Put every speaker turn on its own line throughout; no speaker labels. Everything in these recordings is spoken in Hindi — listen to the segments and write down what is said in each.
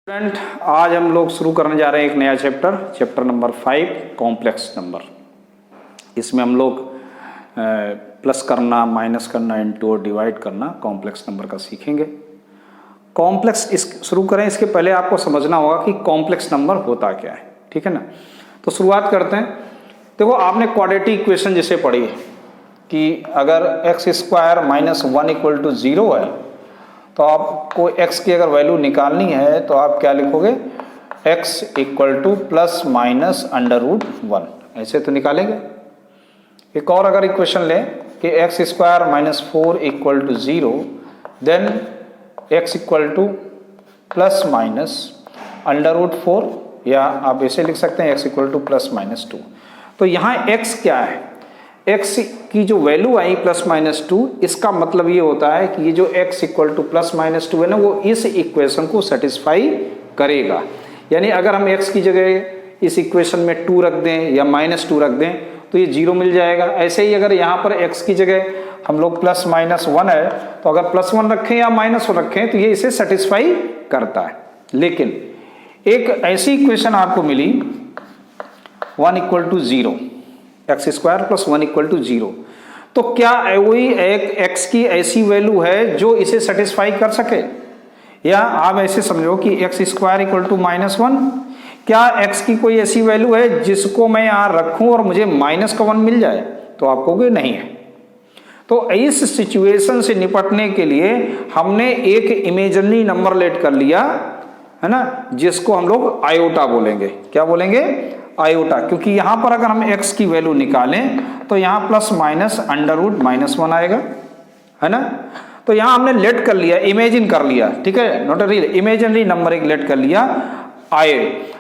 स्टूडेंट, आज हम लोग शुरू करने जा रहे हैं एक नया चैप्टर नंबर 5 कॉम्प्लेक्स नंबर। इसमें हम लोग प्लस करना, माइनस करना, इंटू और डिवाइड करना कॉम्प्लेक्स नंबर का सीखेंगे। कॉम्प्लेक्स शुरू करें इसके पहले आपको समझना होगा कि कॉम्प्लेक्स नंबर होता क्या है, ठीक है ना। तो शुरुआत करते हैं। देखो, आपने क्वाड्रेटिक इक्वेशन जैसे पढ़ी है कि अगर x square minus 1 equal to 0 है तो आपको x की अगर वैल्यू निकालनी है तो आप क्या लिखोगे, x equal to plus minus under root 1, ऐसे तो निकालेंगे। एक और अगर इक्वेशन लें कि x square minus 4 equal to 0, then x equal to plus minus under root 4, या आप ऐसे लिख सकते हैं x equal to plus minus 2। तो यहाँ x क्या है, x की जो वैल्यू आई प्लस माइनस 2, इसका मतलब ये होता है कि ये जो x equal to plus minus 2 है ना, वो इस इक्वेशन को सेटिस्फाई करेगा। यानी अगर हम x की जगह इस इक्वेशन में 2 रख दें या माइनस 2 रख दें तो ये 0 मिल जाएगा। ऐसे ही अगर यहाँ पर x की जगह हम लोग प्लस माइनस 1 है तो अगर प्लस 1 रखें या माइनस 1 रखें तो ये इसे सेटिस्फाई करता है। लेकिन एक ऐसी इक्वेशन आपको मिली 1 equal to 0, x square plus 1 equal to 0, तो क्या वही एक x की ऐसी वैल्यू है जो इसे सेटिस्फाई कर सके? या आप ऐसे समझो कि x square equal to minus 1, क्या x की कोई ऐसी वैल्यू है जिसको मैं यहां रखूं और मुझे माइनस का 1 मिल जाए? तो आप कहोगे नहीं है। तो इस सिचुएशन से निपटने के लिए हमने एक इमेजिनरी नंबर लेट कर लिया है ना, जिसको हम लोग आयोटा बोलेंगे। क्या बोलेंगे? आयोटा। क्योंकि यहां पर अगर हम x की वैल्यू निकालें तो यहां plus minus under root minus 1 आएगा, है ना। तो यहां हमने लेट कर लिया, इमेजिन कर लिया, ठीक है, not a real, imaginary number एक लेट कर लिया, आय,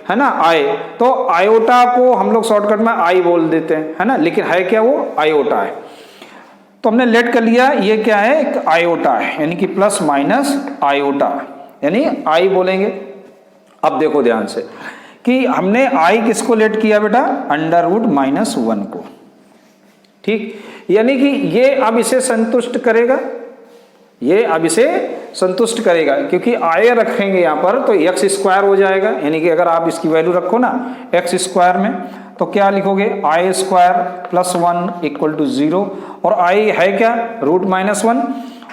है ना, आय। तो आयोटा को हम लोग शॉर्टकट में आई बोल देते हैं, है ना, लेकिन है क्या, वो आयोटा है। तो हमने लेट कर लिया, ये क्या है, एक आयोटा है, यानी कि प्लस माइनस आयोटा, यानी आई बोलेंगे। अब देखो ध्यान से कि हमने आई किसको लेट किया बेटा, अंडर रूट माइनस 1 को, ठीक। यानी कि ये अब इसे संतुष्ट करेगा, ये अब इसे संतुष्ट करेगा, क्योंकि आई रखेंगे यहां पर तो एक्स स्क्वायर हो जाएगा। यानी कि अगर आप इसकी वैल्यू रखो ना एक्स स्क्वायर में तो क्या लिखोगे, आई स्क्वायर प्लस 1 इक्वल टू 0, और आई है क्या, रूट माइनस 1,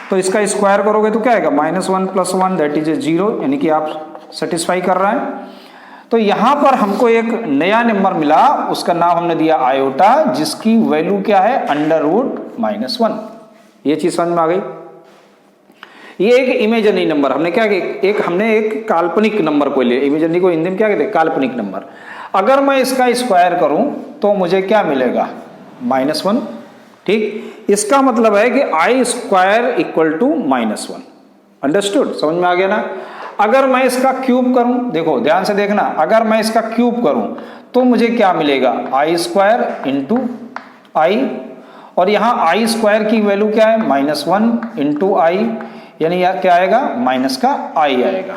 तो इसका स्क्वायर करोगे तो क्या आएगा, माइनस 1 प्लस 1 दैट इज ए 0, यानी कि आप सेटिस्फाई कर रहे हैं। तो यहां पर हमको एक नया नंबर मिला, उसका नाम हमने दिया आयोटा, जिसकी वैल्यू क्या है, अंडर रूट माइनस 1। ये चीज समझ में आ गई। ये एक इमेजिनरी नंबर हमने क्या, हमने एक काल्पनिक नंबर को लिया। इमेजिनरी को हिंदी में क्या कहते हैं, काल्पनिक नंबर। अगर मैं इसका स्क्वायर करूं तो मुझे क्या मिलेगा, माइनस 1, ठीक। इसका मतलब है कि I square equal to minus 1। Understood, समझ में आ गया ना। अगर मैं इसका क्यूब करूं, देखो ध्यान से देखना, अगर मैं इसका क्यूब करूं तो मुझे क्या मिलेगा, आई स्क्वायर इंटू आई, और यहां आई स्क्वायर की वैल्यू क्या है, माइनस 1 इंटू आई, यानी क्या आएगा, माइनस का आई आएगा,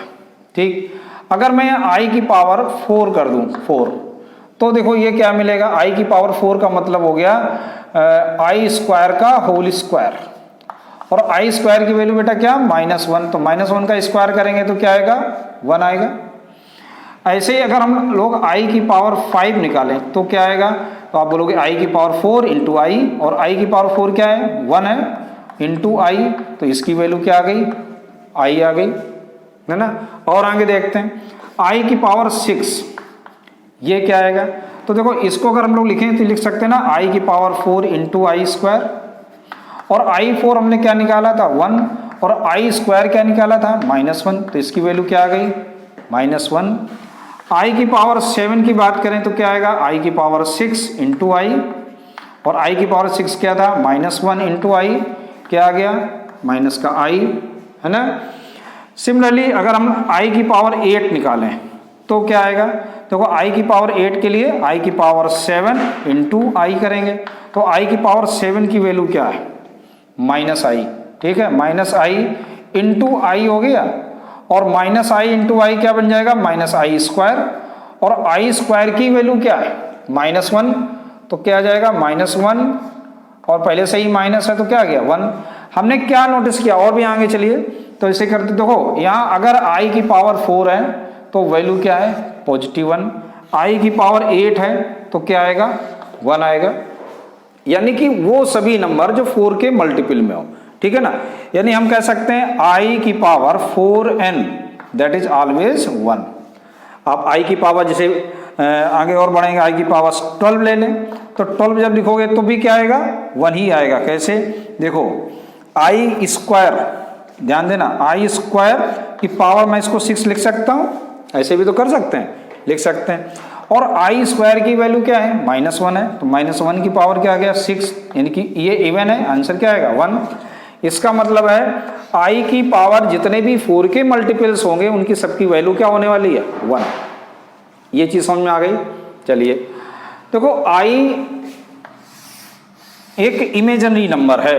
ठीक। अगर मैं आई की पावर 4 कर दूं, 4, तो देखो ये क्या मिलेगा, आई की पावर 4 का मतलब हो गया आई स्क्वायर का होल स्क्वायर, और आई स्क्वायर की वैल्यू बेटा क्या, माइनस 1, तो माइनस 1 का स्क्वायर करेंगे तो क्या आएगा, 1 आएगा। ऐसे ही अगर हम लोग आई की पावर 5 निकालें तो क्या आएगा, तो आप बोलोगे आई की पावर 4 इंटू आई, और आई की पावर 4 क्या है, 1 है, इंटू आई, तो इसकी वैल्यू क्या आ गई, आई आ गई, है ना। और आगे देखते हैं, आई की पावर 6, ये क्या आएगा, तो देखो इसको अगर हम लोग लिखें तो लिख सकते हैं ना, आई की पावर 4 इंटू आई स्क्वायर, और i4 हमने क्या निकाला था, 1, और आई स्क्वायर क्या निकाला था, माइनस 1, तो इसकी वैल्यू क्या आ गई, माइनस 1। आई की पावर 7 की बात करें तो क्या आएगा, आई की पावर 6 इंटू आई, और आई की पावर 6 क्या था, माइनस 1 इंटू आई, क्या आ गया, माइनस का आई, है ना। सिमिलरली अगर हम आई की पावर 8 निकालें तो क्या आएगा, देखो आई की पावर 8 के लिए आई की पावर 7 इंटू आई करेंगे, तो आई की पावर 7 की वैल्यू क्या है, माइनस आई, ठीक है, माइनस आई इंटू आई हो गया, और माइनस आई इंटू आई क्या बन जाएगा, माइनस आई स्क्वायर, और आई स्क्वायर की वैल्यू क्या है, माइनस 1, तो क्या आ जाएगा, माइनस 1, और पहले से ही माइनस है तो क्या आ गया, 1। हमने क्या नोटिस किया, और भी आगे चलिए, तो इसे करते, देखो यहाँ अगर आई की पावर 4 है तो वैल्यू क्या है +1। i की पावर 8 है तो क्या आएगा 1 आएगा, यानी कि वो सभी नंबर जो 4 के मल्टीपल में हो, ठीक है ना। यानी हम कह सकते हैं i की power 4n that is always 1। आप i की पावर जैसे आगे और बढ़ेंगे, i की पावर 12 ले लें तो 12 जब लिखोगे तो भी क्या आएगा 1 ही आएगा। कैसे देखो i स्क्वायर, ध्यान देना i स्क्वायर की पावर मैं इसको 6 लिख सकता हूं, ऐसे भी तो कर सकते हैं, लिख सकते हैं। और i स्क्वायर की वैल्यू क्या है -1 है, तो -1 की पावर क्या आ गया 6, यानी कि ये इवन है, आंसर क्या आएगा 1। इसका मतलब है i की पावर जितने भी 4 के मल्टीपल्स होंगे उनकी सबकी वैल्यू क्या होने वाली है 1। ये चीज समझ में आ गई। चलिए देखो i एक इमेजिनरी नंबर है,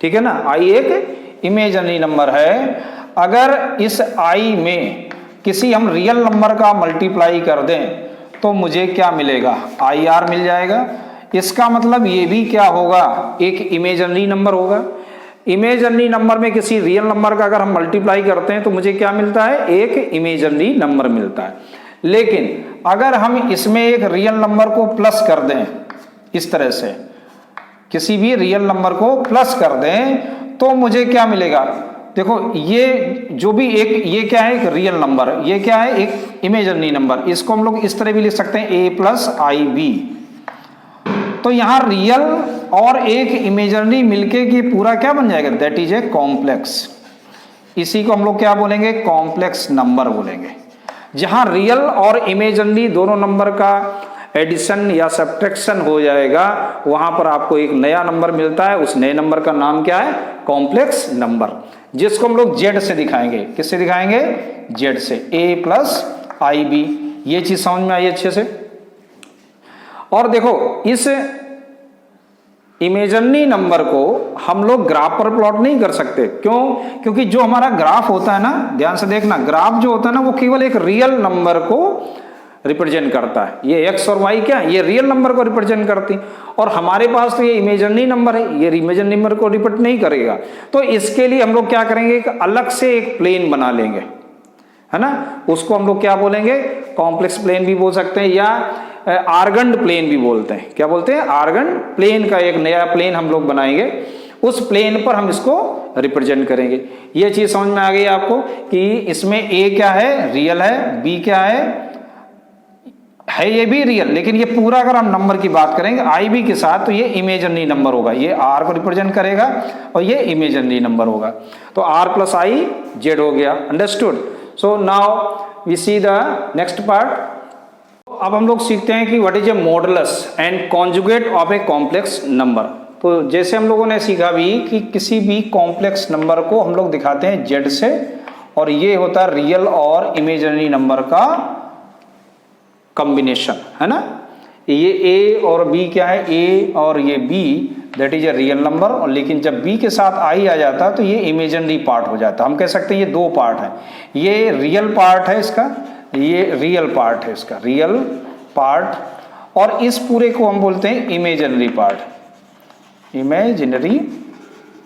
ठीक है ना, i एक इमेजिनरी नंबर है। अगर इस i में किसी हम रियल नंबर का मल्टीप्लाई कर दें तो मुझे क्या मिलेगा IR मिल जाएगा। इसका मतलब ये भी क्या होगा एक इमेजिनरी नंबर होगा। इमेजिनरी नंबर में किसी रियल नंबर का अगर हम मल्टीप्लाई करते हैं तो मुझे क्या मिलता है एक इमेजिनरी नंबर मिलता है। लेकिन अगर हम इसमें एक रियल नंबर को प्लस कर दें, इस तरह से किसी भी रियल नंबर को प्लस कर दें तो मुझे क्या मिलेगा, देखो ये जो भी एक ये क्या है एक रियल नंबर, ये क्या है एक इमेजिनरी नंबर, इसको हम लोग इस तरह भी लिख सकते हैं a + ib। तो यहां रियल और एक इमेजिनरी मिलके कि पूरा क्या बन जाएगा दैट इज ए कॉम्प्लेक्स। इसी को हम लोग क्या बोलेंगे कॉम्प्लेक्स नंबर बोलेंगे। जहां रियल और इमेजिनरी दोनों नंबर का एडिशन या सब्ट्रैक्शन हो जाएगा वहां पर आपको एक नया नंबर मिलता है, उस नए नंबर का नाम क्या है कॉम्प्लेक्स नंबर, जिसको हम लोग z से दिखाएंगे। किससे दिखाएंगे z से, a + ib। ये चीज समझ में आई अच्छे से। और देखो इस इमेजिनरी नंबर को हम लोग ग्राफ पर प्लॉट नहीं कर सकते, क्यों, क्योंकि जो हमारा ग्राफ होता है ना, ध्यान से देखना, ग्राफ जो होता है ना वो केवल एक रियल नंबर को रिप्रेजेंट करता है। ये x और y क्या है ये रियल नंबर को रिप्रेजेंट करती, और हमारे पास तो ये इमेजिनरी नंबर है, ये इमेजिनरी नंबर को रिप्रेजेंट नहीं करेगा। तो इसके लिए हम लोग क्या करेंगे एक अलग से एक प्लेन बना लेंगे, है ना, उसको हम लोग क्या बोलेंगे कॉम्प्लेक्स प्लेन भी बोल सकते हैं या आर्गन्ड प्लेन भी बोलते हैं। क्या बोलते हैं आर्गन्ड प्लेन का एक नया प्लेन हम लोग बनाएंगे, उस प्लेन पर हम इसको रिप्रेजेंट करेंगे। ये चीज समझ में आ गई आपको कि इसमें a क्या है रियल है, b क्या है ये भी रियल, लेकिन ये पूरा अगर हम नंबर की बात करेंगे IB के साथ तो ये इमेजिनरी नंबर होगा, ये R को रिप्रेजेंट करेगा और ये इमेजिनरी नंबर होगा। तो R + I Z हो गया, understood. So now we see the next part. अब हम लोग सीखते हैं कि what is a modulus and conjugate of a complex number. तो जैसे हम लोगों ने सीखा भी कि किसी भी कॉम्प्लेक्स नंबर को हम लोग दिखाते हैं Z से, और ये होता है रियल और इमेजिनरी नंबर का कॉम्बिनेशन, है ना। ये a और b क्या है a और ये b that is a real number, और लेकिन जब b के साथ i आ जाता है तो ये इमेजिनरी पार्ट हो जाता है। हम कह सकते हैं ये दो पार्ट है, ये रियल पार्ट है इसका, ये रियल पार्ट है इसका, रियल पार्ट, और इस पूरे को हम बोलते हैं इमेजिनरी पार्ट, इमेजिनरी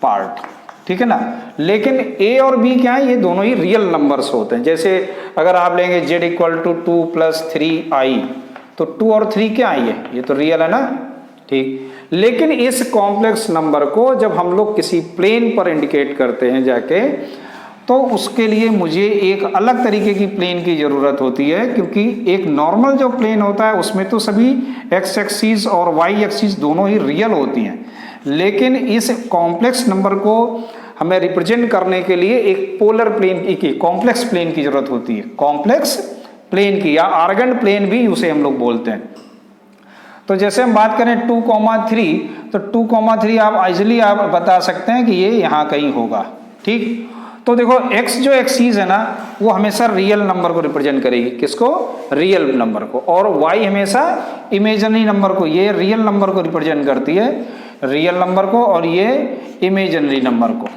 पार्ट, ठीक है ना। लेकिन a और b क्या है ये दोनों ही रियल नंबर्स होते हैं। जैसे अगर आप लेंगे z = 2 + 3i तो 2 और 3 क्या आई है ये तो रियल है ना, ठीक। लेकिन इस कॉम्प्लेक्स नंबर को जब हम लोग किसी प्लेन पर इंडिकेट करते हैं जाके, तो उसके लिए मुझे एक अलग तरीके की प्लेन की जरूरत होती है, क्योंकि एक नॉर्मल जो प्लेन होता है उसमें तो सभी x एक्सिस और y एक्सिस दोनों ही रियल होती हैं, लेकिन इस कॉम्प्लेक्स नंबर को हमें रिप्रेजेंट करने के लिए एक पोलर प्लेन की कॉम्प्लेक्स प्लेन की जरूरत होती है, कॉम्प्लेक्स प्लेन की या आर्गन प्लेन भी उसे हम लोग बोलते हैं। तो जैसे हम बात करें 2,3 तो 2,3 आप इजिली आप बता सकते हैं कि ये यहाँ कहीं होगा, ठीक। तो देखो x जो एक्सिस है ना वो हमेशा रियल नंबर को रिप्रेजेंट करेगी, किसको रियल नंबर को, और y हमेशा इमेजिनरी नंबर को, ये रियल नंबर को रिप्रेजेंट करती है, रियल नंबर को, और ये इमेजिनरी नंबर को,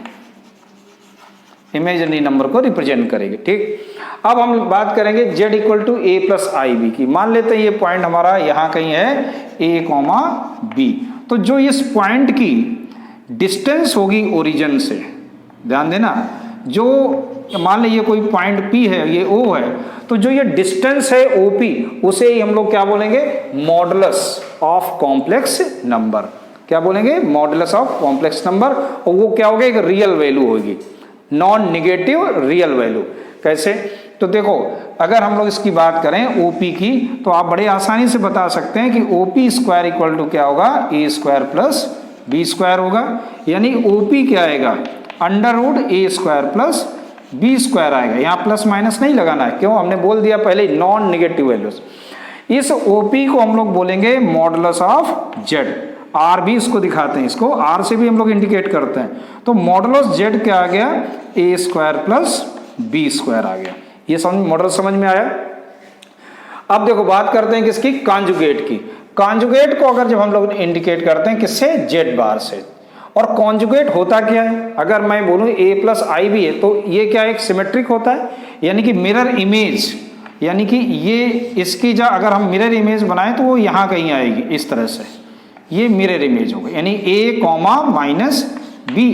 इमेजिनरी नंबर को रिप्रेजेंट करेगी, ठीक। अब हम बात करेंगे z = a + ib की। मान लेते हैं ये पॉइंट हमारा यहाँ कहीं है a, b, तो जो इस पॉइंट की डिस्टेंस होगी ओरिजिन से, ध्यान देना, जो मान लीजिए कोई पॉइंट P है, ये O है, तो जो ये डिस्टेंस है OP, उसे ही हम लोग क्या बोलेंगे, मॉडुलस ऑफ कॉम्प्लेक्स नंबर। क्या बोलेंगे, मॉडुलस ऑफ कॉम्प्लेक्स नंबर। और वो क्या होगा, एक रियल वैल्यू होगी, नॉन निगेटिव रियल वैल्यू। कैसे, तो देखो अगर हम लोग इसकी बात करें OP की, तो आप बड़े आसानी से बता सकते हैं कि OP स्क्वायर इक्वल टू क्या होगा, A square plus B square होगा। यानी OP क्या आएगा, under root A square plus B square आएगा। यहाँ प्लस माइनस नहीं लगाना है, क्यों, हमने बोल दिया पहले नॉन निगेटिव वैल्यूज। इस OP को हम लोग बोलेंगे मॉडुलस ऑफ Z। R भी इसको दिखाते हैं, इसको R से भी हम लोग इंडिकेट करते हैं। तो मॉडुलस Z क्या आ गया, A square plus B square आ गया। ये समझ, मॉडल समझ में आया। अब देखो बात करते हैं किसकी, कॉन्जुगेट की। कॉन्जुगेट को अगर जब हम लोग इंडिकेट करते हैं किससे, Z बार से। और कॉन्जुगेट होता क्या है, अगर मैं बोलूं A प्लस आई भी है, तो ये क्या एक सिमेट्रिक होता है, यानी कि मिरर इमेज, यानी कि ये इसकी जो अगर हम मिरर इमेज बनाएं तो वो यहाँ कहीं आएगी इस तरह से, ये मिरर इमेज होगा, यानी A comma minus B,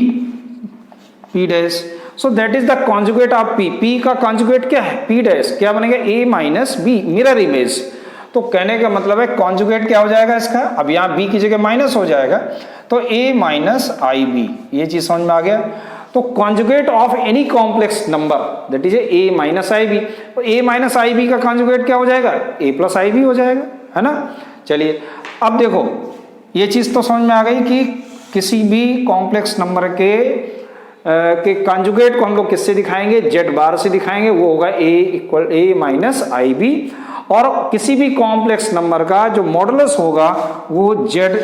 P dash. So that is the conjugate of P। P का कॉन्जुगेट क्या है, P डैश, क्या बनेगा, A minus B, mirror image. तो कहने का मतलब है कॉन्जुगेट क्या हो जाएगा इसका, अब यहाँ B की जगह माइनस हो जाएगा, तो A माइनस आई बी, ये चीज समझ में आ गया। तो conjugate of any complex number that is A minus i b, तो A माइनस आई बी का कॉन्जुगेट क्या हो जाएगा, A प्लस आई बी हो जाएगा, है ना। चलिए अब देखो ये चीज तो समझ में आ गई कि किसी भी कॉम्प्लेक्स नंबर के कॉन्जुगेट को हम लोग किससे दिखाएंगे, Z बार से दिखाएंगे, वो होगा A माइनस आई बी। और किसी भी कॉम्प्लेक्स नंबर का जो मॉडुलस होगा वो Z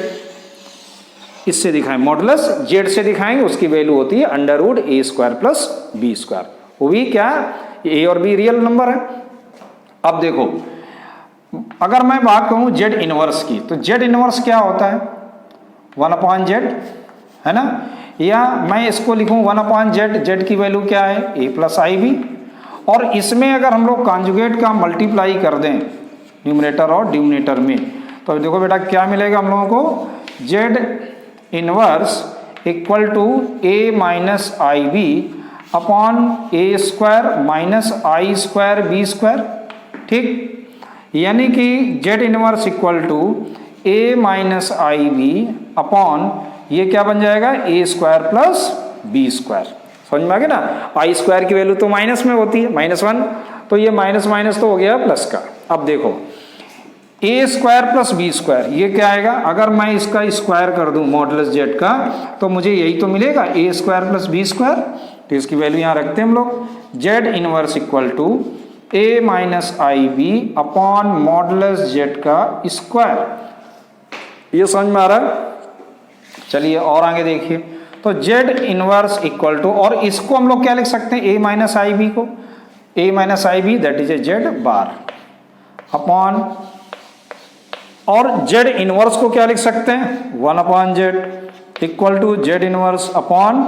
इससे दिखाएं, मॉडुलस Z से दिखाएंगे, उसकी वैल्यू होती है under root A square plus B square. वो भी क्या, A और B रियल नंबर है। अब देखो अगर मैं बात कहूं Z इनवर्स की, तो Z इनवर्स क्या होता है, 1/Z, है ना। या मैं इसको लिखूं 1/Z, Z की वैल्यू क्या है, A प्लस आई बी। और इसमें अगर हम लोग कॉन्जुगेट का मल्टीप्लाई कर दें न्यूमरेटर और डिनोमिनेटर में, तो देखो बेटा क्या मिलेगा हम लोगों को, Z inverse equal to A minus i b upon A square minus i square B square, ठीक। यानी कि Z inverse equal to A minus i b upon ये क्या बन जाएगा, A square plus B square. समझ में आ गया ना, आई स्क्वायर की वैल्यू तो माइनस में होती है, -1, तो ये माइनस माइनस तो हो गया प्लस का। अब देखो A square plus B square, ये क्या आएगा, अगर मैं इसका स्क्वायर कर दूं मॉडुलस Z का, तो मुझे यही तो मिलेगा, A square plus B square. तो इसकी वैल्यू यहाँ रखते हैं हम लोग, Z inverse equal to A minus i b upon modulus Z का स्क्वायर। ये समझ में आ रहा है। चलिए और आगे देखिए, तो Z इनवर्स इक्वल टू, और इसको हम लोग क्या लिख सकते हैं, A माइनस आई बी को, A minus i b that is a Z bar upon, और Z इनवर्स को क्या लिख सकते हैं, 1/Z equal to Z inverse upon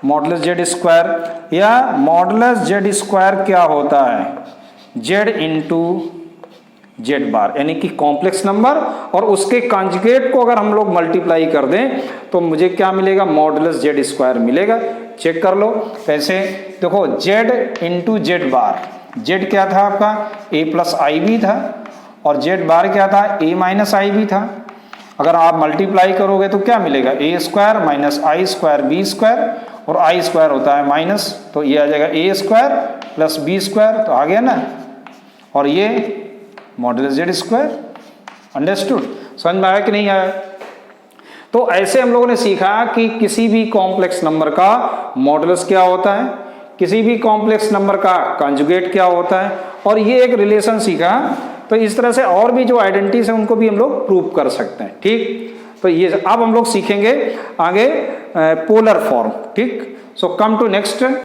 modulus Z square, या मॉडुलस Z स्क्वायर क्या होता है, Z इंटू Z बार, यानी कि कॉम्प्लेक्स नंबर और उसके कॉन्जुगेट को अगर हम लोग मल्टीप्लाई कर दें तो मुझे क्या मिलेगा, मॉडुलस Z स्क्वायर मिलेगा। चेक कर लो कैसे, देखो Z इंटू Z बार, Z क्या था आपका, A प्लस आई बी था, और Z बार क्या था, A माइनस आई बी था। अगर आप मल्टीप्लाई करोगे तो क्या मिलेगा, A square minus i square B square, और आई स्क्वायर होता है माइनस, तो ये आ जाएगा A square plus B square, तो आ गया ना, और ये मॉडुलस Z स्क्वायर। अंडरस्टूड, समझ में आया कि नहीं आया। तो ऐसे हम लोगों ने सीखा कि किसी भी कॉम्प्लेक्स नंबर का मॉडुलस क्या होता है, किसी भी कॉम्प्लेक्स नंबर का कॉन्जुगेट क्या होता है, और ये एक रिलेशन सीखा। तो इस तरह से और भी जो आइडेंटिटीज है उनको भी हम लोग प्रूव कर सकते हैं, ठीक। तो ये अब हम लोग सीखेंगे आगे पोलर फॉर्म, ठीक। सो कम टू नेक्स्ट।